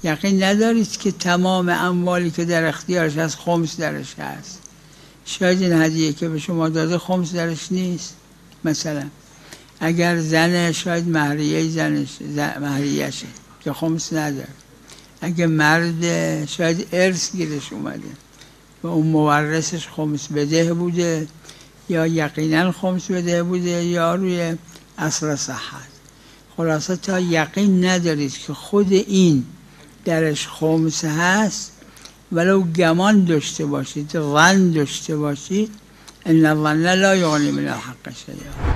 یقین ندارید که تمام اموالی که در اختیارش هست خمس درش هست. شاید این هدیه که به شما داده خمس درش نیست. مثلا اگر زن شاید مهریهشه که خمس نداره. اگه مرد شاید ارث گیرش اومده و اون مورثش خمس بده بوده یا یقینا خمس بده بوده یا روی اصل صحت. خلاصه تا یقین ندارید که خود این درش خمس هست، ولو گمان داشته باشید، ظن داشته باشید، ان الظن لا یغنی من الحق شیئا.